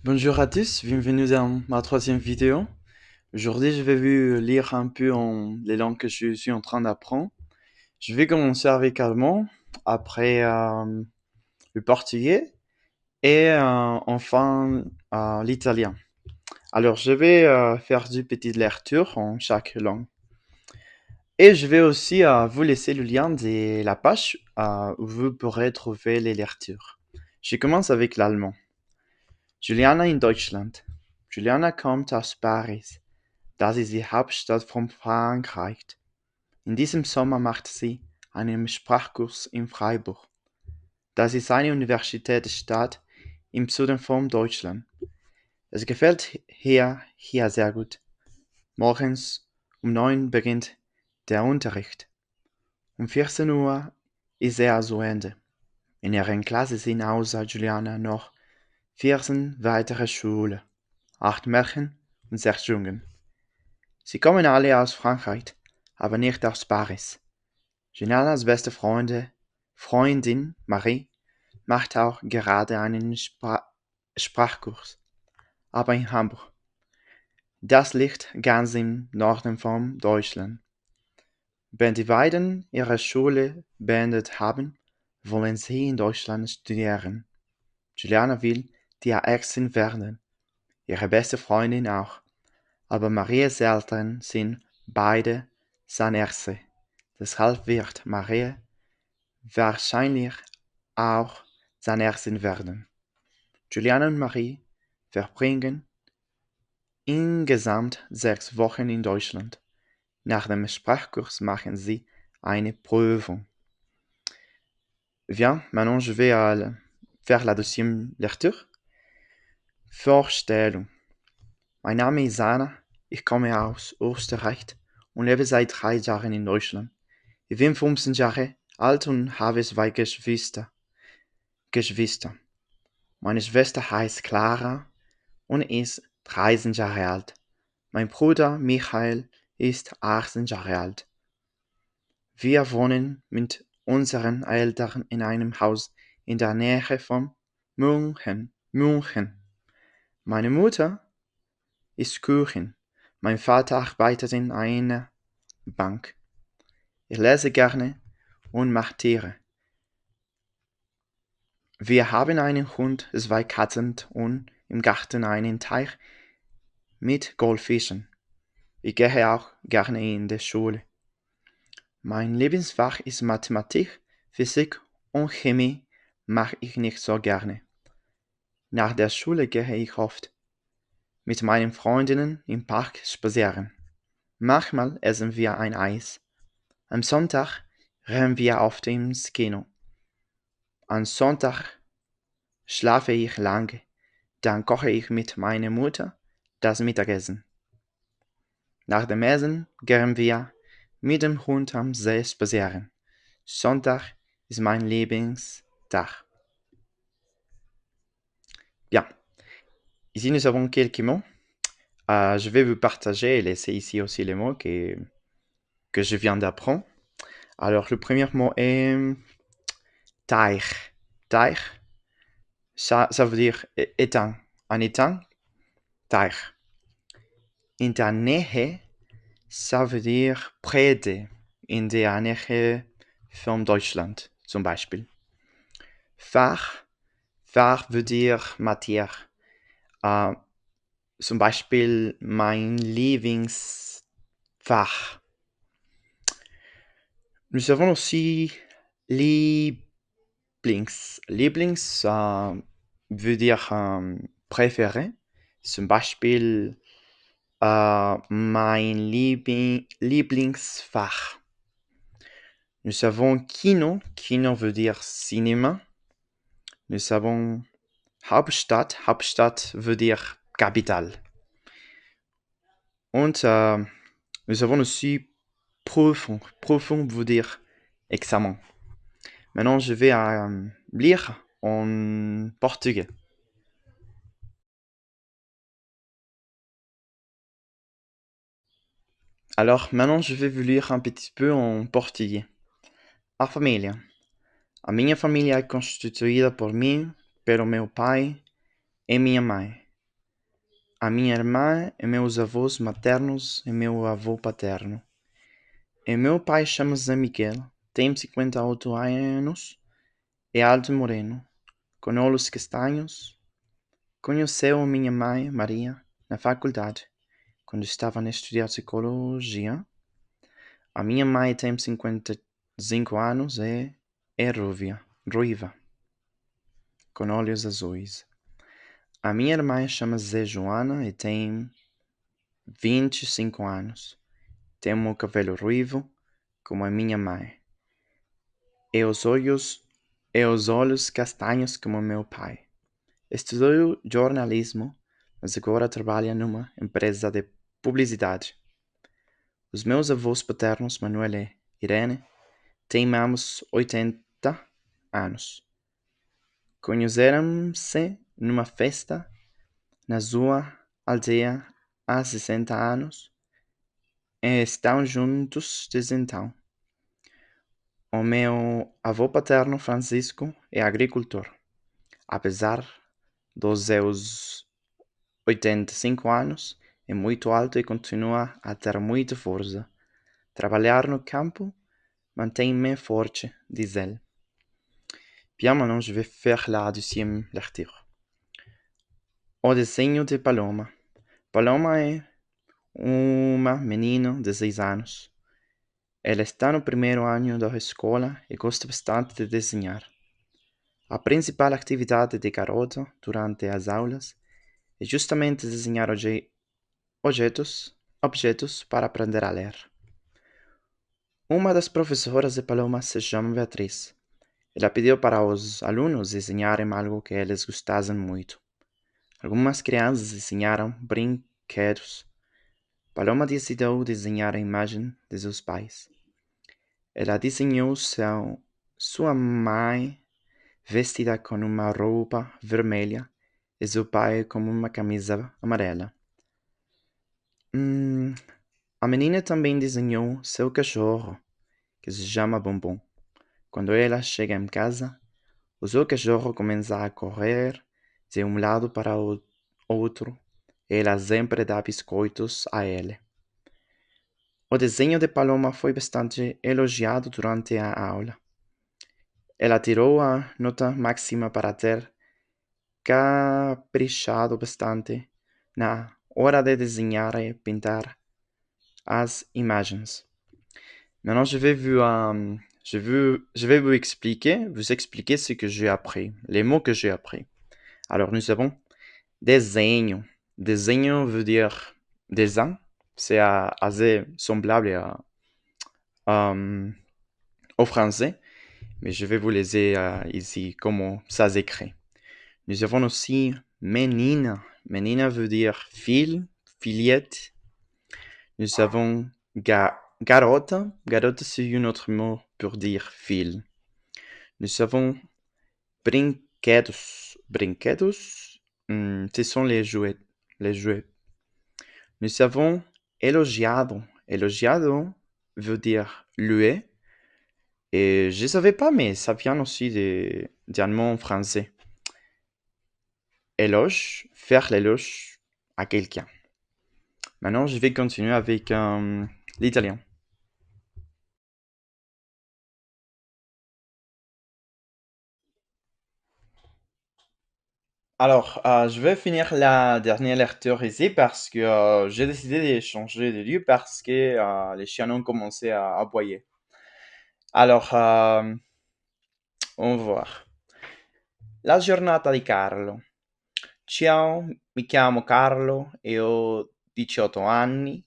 Bonjour à tous, bienvenue dans ma troisième vidéo. Aujourd'hui, je vais vous lire un peu les langues que je suis en train d'apprendre. Je vais commencer avec allemand, après le portugais et enfin l'italien. Alors, je vais faire du petit lecture en chaque langue. Et je vais aussi vous laisser le lien de la page où vous pourrez trouver les lectures. Je commence avec l'allemand. Juliana in Deutschland. Juliana kommt aus Paris. Das ist die Hauptstadt von Frankreich. In diesem Sommer macht sie einen Sprachkurs in Freiburg. Das ist eine Universitätsstadt im Süden von Deutschland. Es gefällt hier sehr gut. Morgens um 9 beginnt der Unterricht. Um 14 Uhr ist er zu Ende. In ihren Klasse sind außer Juliana noch 14 weitere Schüler, 8 Mädchen und 6 Jungen. Sie kommen alle aus Frankreich, aber nicht aus Paris. Julianas beste Freundin Marie macht auch gerade einen Sprachkurs, aber in Hamburg. Das liegt ganz im Norden von Deutschland. Wenn die beiden ihre Schule beendet haben, wollen sie in Deutschland studieren. Juliana will Tierärztin werden, ihre beste Freundin auch. Aber Marias Eltern sind beide Zahnärzte. Deshalb wird Maria wahrscheinlich auch Zahnärztin werden. Juliana und Marie verbringen insgesamt 6 Wochen in Deutschland. Nach dem Sprachkurs machen sie eine Prüfung. Bien, maintenant je vais faire la deuxième lecture. Vorstellung. Mein Name ist Sana, ich komme aus Österreich und lebe seit 3 Jahren in Deutschland. Ich bin 15 Jahre alt und habe 2 Geschwister. Meine Schwester heißt Clara und ist 13 Jahre alt. Mein Bruder Michael ist 18 Jahre alt. Wir wohnen mit unseren Eltern in einem Haus in der Nähe von München. Meine Mutter ist Köchin. Mein Vater arbeitet in einer Bank. Ich lese gerne und mache Tiere. Wir haben einen Hund, 2 Katzen und im Garten einen Teich mit Goldfischen. Ich gehe auch gerne in die Schule. Mein Lieblingsfach ist Mathematik, Physik und Chemie mache ich nicht so gerne. Nach der Schule gehe ich oft mit meinen Freundinnen im Park spazieren. Manchmal essen wir ein Eis. Am Sonntag gehen wir oft ins Kino. Am Sonntag schlafe ich lange. Dann koche ich mit meiner Mutter das Mittagessen. Nach dem Essen gehen wir mit dem Hund am See spazieren. Sonntag ist mein Lieblingstag. Bien, ici nous avons quelques mots. Je vais vous partager et laisser ici aussi les mots que je viens d'apprendre. Alors, le premier mot est Teich. Teich, ça veut dire étang. Un étang, Teich. In der Nähe, ça veut dire près de. In der Nähe von Deutschland, zum Beispiel. Fach veut dire matière. Zum Beispiel mein Lieblingsfach. Nous avons aussi Lieblings. Lieblings veut dire préféré. Zum Beispiel mein Lieblingsfach. Nous avons Kino. Kino veut dire cinéma. Nous avons Hauptstadt. Hauptstadt veut dire capitale. Und nous avons aussi Prüfung. Prüfung veut dire examen. Maintenant, je vais lire en portugais. Alors, maintenant, je vais vous lire un petit peu en portugais. A família. A minha família é constituída por mim, pelo meu pai e minha mãe. a minha irmã e meus avós maternos e meu avô paterno. E meu pai chama-se Miguel, tem 58 anos, é alto e moreno, com olhos castanhos. Conheceu minha mãe, Maria, na faculdade, quando estava a estudar psicologia. A minha mãe tem 55 anos e é ruiva, com olhos azuis. A minha irmã chama-se Joana e tem 25 anos. Tem o cabelo ruivo, como a minha mãe, e os olhos castanhos como meu pai. Estudou jornalismo, mas agora trabalha numa empresa de publicidade. Os meus avós paternos, Manuel e Irene, têm ambos 80 anos. Conheceram-se numa festa na sua aldeia há 60 anos e estão juntos desde então. O meu avô paterno, Francisco, é agricultor. Apesar dos seus 85 anos, é muito alto e continua a ter muita força. Trabalhar no campo mantém-me forte, diz ele. Bien, maintenant je vais faire la deuxième lecture. O desenho de Paloma. Paloma é uma menina de 6 anos. Ela está no primeiro ano da escola e gosta bastante de desenhar. A principal atividade de garota durante as aulas é justamente desenhar objetos para aprender a ler. Uma das professoras de Paloma se chama Beatriz. Ela pediu para os alunos desenharem algo que eles gostassem muito. Algumas crianças desenharam brinquedos. Paloma decidiu desenhar a imagem de seus pais. Ela desenhou sua mãe vestida com uma roupa vermelha e seu pai com uma camisa amarela. A menina também desenhou seu cachorro, que se chama Bombom. Quando ela chega em casa, o seu cachorro começa a correr de um lado para o outro e ela sempre dá biscoitos a ele. O desenho de Paloma foi bastante elogiado durante a aula. Ela tirou a nota máxima para ter caprichado bastante na hora de desenhar e pintar as imagens. Maintenant, je vais vous expliquer ce que j'ai appris, les mots que j'ai appris. Alors, nous avons desenho. Desenho veut dire dessin. C'est assez semblable au français, mais je vais vous laisser ici comment ça s'écrit. Nous avons aussi menina. Menina veut dire fille, fillette. Nous avons garota. Garota, c'est un autre mot pour dire fille. Nous avons brinquedos. Brinquedos, ce sont les jouets. Les jouets. Nous avons elogiado. Elogiado veut dire louer. Et je ne savais pas, mais ça vient aussi d'un mot français. Éloge, faire l'éloge à quelqu'un. Maintenant, je vais continuer avec l'italien. Alors, je vais finir la dernière lecture ici parce que j'ai décidé de changer de lieu parce que les chiens ont commencé à aboyer. Alors, on va voir. La giornata di Carlo. Ciao, mi chiamo Carlo e ho 18 anni.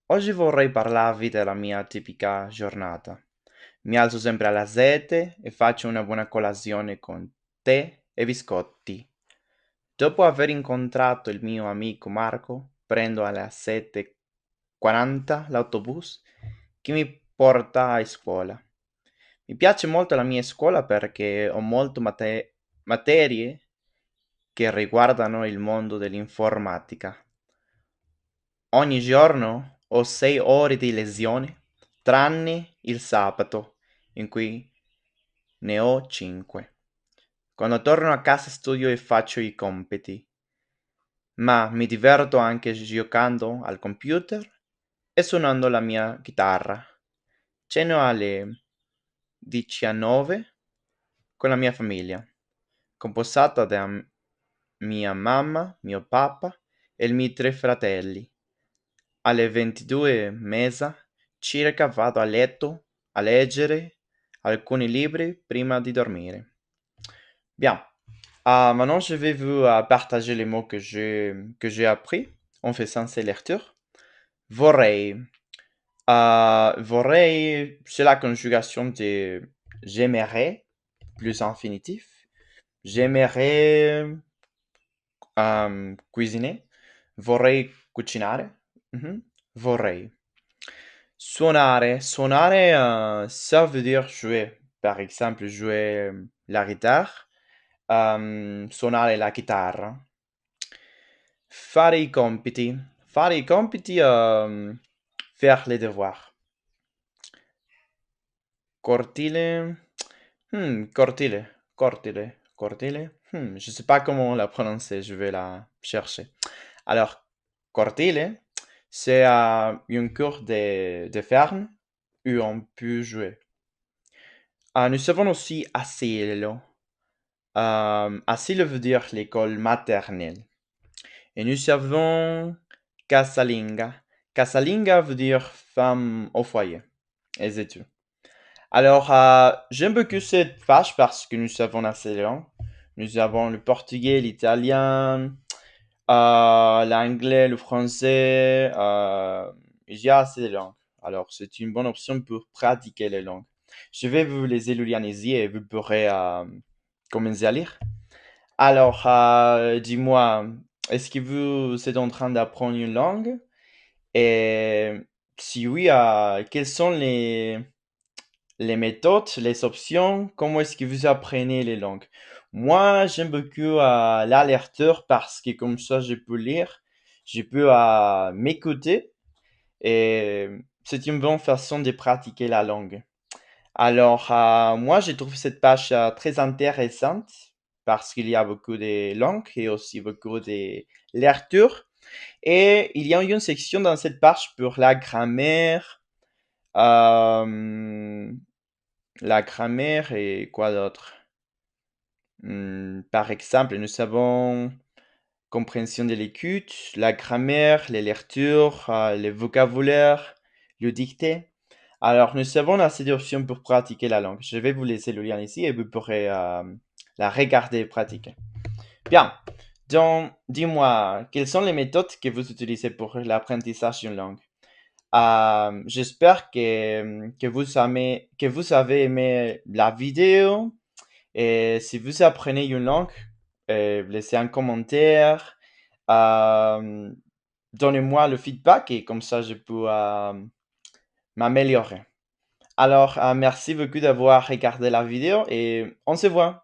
Oggi vorrei parlarvi della mia tipica giornata. Mi alzo sempre alle 7 e faccio una buona colazione con tè e biscotti. Dopo aver incontrato il mio amico Marco, prendo alle 7:40 l'autobus che mi porta a scuola. Mi piace molto la mia scuola perché ho molte materie che riguardano il mondo dell'informatica. Ogni giorno ho 6 ore di lezione, tranne il sabato, in cui ne ho 5. Quando torno a casa studio e faccio i compiti. ma mi diverto anche giocando al computer e suonando la mia chitarra. Ceno alle 19 con la mia famiglia, composata da mia mamma, mio papà e i miei tre fratelli. Alle 22:30 circa vado a letto a leggere alcuni libri prima di dormire. Bien. Maintenant, je vais vous partager les mots que j'ai appris en faisant ces lectures. Vorrei. Vorrei, c'est la conjugation de j'aimerais, plus infinitif. J'aimerais cuisiner. Vorrei cucinare. Mhm. Vorrei. Suonare. Suonare, ça veut dire jouer. Par exemple, jouer la guitare. Suonare la chitarra. Fare i compiti. Fare i compiti, faire les devoirs. Cortile. Cortile. Cortile. Cortile. Je sais pas comment la prononcer, je vais la chercher. Alors, cortile, c'est une cour de ferme où on peut jouer. Nous avons aussi asilo. Asilo veut dire l'école maternelle. Et nous avons casalinga. Casalinga veut dire femme au foyer. Et c'est tout. Alors, j'aime beaucoup cette page parce que nous avons assez de langues. Nous avons le portugais, l'italien, l'anglais, le français. Il y a assez de langues. Alors, c'est une bonne option pour pratiquer les langues. Je vais vous les élulianiser et vous pourrez commencer à lire. Alors, dis-moi, est-ce que vous êtes en train d'apprendre une langue? Et si oui, quelles sont les méthodes, les options, comment est-ce que vous apprenez les langues? Moi, j'aime beaucoup la lecture parce que comme ça, je peux lire, je peux m'écouter et c'est une bonne façon de pratiquer la langue. Alors, moi, je trouve cette page très intéressante parce qu'il y a beaucoup de langues et aussi beaucoup de lectures. Et il y a une section dans cette page pour euh, la grammaire et quoi d'autre? Par exemple, nous avons compréhension de l'écoute, la grammaire, les lectures, le vocabulaire, le dictée. Alors, nous avons assez d'options pour pratiquer la langue. Je vais vous laisser le lien ici et vous pourrez la regarder et pratiquer. Bien. Donc, dis-moi, quelles sont les méthodes que vous utilisez pour l'apprentissage d'une langue? J'espère que vous avez aimé la vidéo. Et si vous apprenez une langue, laissez un commentaire. euh, Donnez-moi le feedback et comme ça je peux m'améliorer. Alors, merci beaucoup d'avoir regardé la vidéo et on se voit.